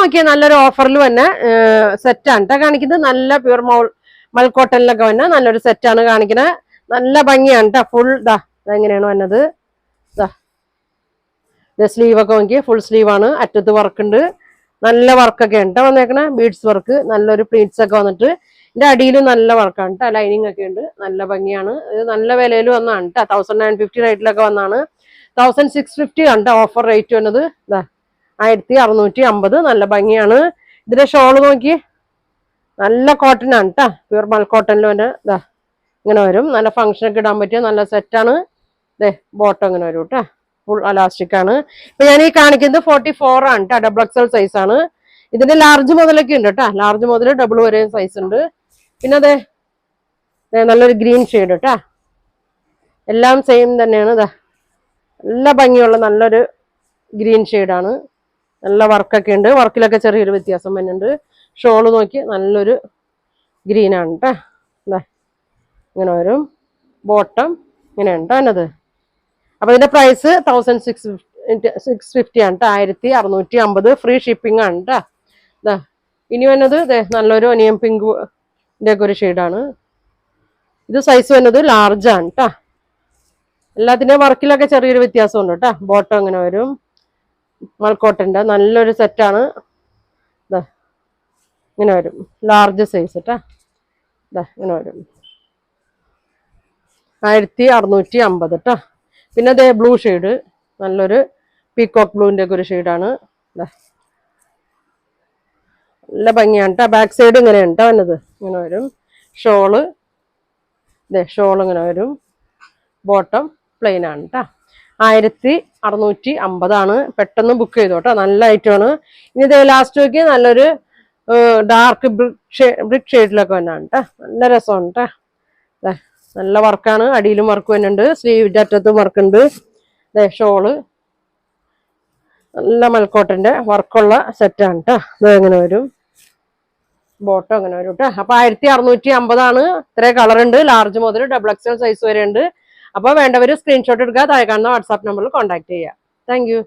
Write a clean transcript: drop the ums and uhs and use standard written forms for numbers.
നോക്കിയാൽ നല്ലൊരു ഓഫറിൽ തന്നെ സെറ്റാണ് കേട്ടോ കാണിക്കുന്നത്. നല്ല പ്യൂർ മൽക്കോട്ടനിലൊക്കെ വന്നെ നല്ലൊരു സെറ്റാണ് കാണിക്കുന്നത്. നല്ല ഭംഗിയാണ് കേട്ടോ. ഫുൾ എങ്ങനെയാണ് വന്നത് സ്ലീവ് ഒക്കെ നോക്കി ഫുൾ സ്ലീവ് ആണ്. അറ്റത്ത് വർക്ക് ഉണ്ട്. നല്ല വർക്കൊക്കെ ഉണ്ട് വന്നേക്കണേ. ബീഡ്സ് വർക്ക് നല്ലൊരു പ്ലീറ്റ്സ് ഒക്കെ വന്നിട്ട് ഇതിന്റെ അടിയിലും നല്ല വർക്കാണ് കേട്ടോ. ലൈനിങ് ഒക്കെ ഉണ്ട്. നല്ല ഭംഗിയാണ്. ഇത് നല്ല വിലയിൽ വന്നാണ് കേട്ടോ. 1950 റേറ്റിലൊക്കെ വന്നാണ്. 1650 ആണ് കേട്ടോ ഓഫർ റേറ്റ് വന്നത്. 1650. നല്ല ഭംഗിയാണ്. ഇതിന്റെ ഷോള് നോക്കി നല്ല കോട്ടൺ ആണ് കേട്ടോ. പ്യൂർ മൽക്കോട്ടനിൽ തന്നെ ഇങ്ങനെ വരും. നല്ല ഫംഗ്ഷനൊക്കെ ഇടാൻ പറ്റിയ നല്ല സെറ്റാണ്. ബോട്ടം ഇങ്ങനെ വരും കേട്ടോ. ഫുൾ അലാസ്റ്റിക് ആണ്. ഇപ്പൊ ഞാൻ ഈ കാണിക്കുന്നത് 44 ആണ് കേട്ടോ. ഡബിൾ എക്സൽ സൈസ് ആണ്. ഇതിന്റെ ലാർജ് മുതലൊക്കെ ഉണ്ട് കേട്ടോ. ലാർജ് മുതൽ ഡബിൾ വരെയും സൈസ് ഉണ്ട്. പിന്നെ നല്ലൊരു ഗ്രീൻ ഷെയ്ഡ് കേട്ടോ. എല്ലാം സെയിം തന്നെയാണ്. നല്ല ഭംഗിയുള്ള നല്ലൊരു ഗ്രീൻ ഷെയ്ഡാണ്. നല്ല വർക്കൊക്കെ ഉണ്ട്. വർക്കിലൊക്കെ ചെറിയൊരു വ്യത്യാസം വരുന്നുണ്ട്. ഷോള് നോക്കി നല്ലൊരു ഗ്രീൻ ആണ് കേട്ടോ. ഇങ്ങനെ വരും. ബോട്ടം ഇങ്ങനെ ഉണ്ട് എന്നത്. അപ്പൊ ഇതിന്റെ പ്രൈസ് 1650 ആണ് കേട്ടോ. 1650. ഫ്രീ ഷിപ്പിംഗ് ആണ് കേട്ടോ. ഇനി വന്നത് നല്ലൊരു ഒനിയൻ പിങ്കിന്റെ ഒക്കെ ഒരു ഷെയ്ഡാണ്. ഇത് സൈസ് വന്നത് ലാർജ് ആണ് കേട്ടോ. എല്ലാത്തിന്റെയും വർക്കിലൊക്കെ ചെറിയൊരു വ്യത്യാസം ഉണ്ട് കേട്ടോ. ബോട്ടം ഇങ്ങനെ വരും. മൽക്കോട്ടന്റെ നല്ലൊരു സെറ്റാണ്. ഇങ്ങനെ വരും. ലാർജ് സൈസ് കേട്ടോ. ഇങ്ങനെ വരും. 1650 കേട്ടോ. പിന്നെ ബ്ലൂ ഷെയ്ഡ് നല്ലൊരു പീകോക്ക് ബ്ലൂവിന്റെ ഒക്കെ ഒരു ഷെയ്ഡാണ്. നല്ല ഭംഗിയാണ് കേട്ടോ. ബാക്ക് സൈഡ് ഇങ്ങനെ ഉണ്ടോ എന്നത് ഇങ്ങനെ വരും. ഷോള് ഇങ്ങനെ വരും. ബോട്ടം പ്ലെയിൻ ആണ് കേട്ടോ. 1650 ആണ്. പെട്ടെന്ന് ബുക്ക് ചെയ്തോട്ടോ. നല്ല ഐറ്റമാണ്. ഇനി ലാസ്റ്റ് നോക്കി നല്ലൊരു ഡാർക്ക് ബ്രിക്ക് ഷെയ്ഡിലൊക്കെ വന്നാണ് കേട്ടോ. നല്ല രസമാണ് കേട്ടോ. നല്ല വർക്കാണ്. അടിയിലും വർക്ക് വരുന്നുണ്ട്. സ്ലീവിന്റെ അറ്റത്തും വർക്ക് ഉണ്ട്. ഷോള് നല്ല മൽക്കോട്ടന്റെ വർക്കുള്ള സെറ്റാണ് കേട്ടോ. ഇങ്ങനെ വരും. ബോട്ടം അങ്ങനെ വരും കേട്ടോ. അപ്പൊ 1650 ആണ്. ഇത്രയും കളർ ഉണ്ട്. ലാർജ് മുതൽ ഡബിൾ എക്സൽ സൈസ് വരെ ഉണ്ട്. അപ്പൊ വേണ്ടവര് സ്ക്രീൻഷോട്ട് എടുക്കുക. താഴെ കാണുന്ന വാട്സാപ്പ് നമ്പറിൽ കോൺടാക്ട് ചെയ്യുക. Thank you.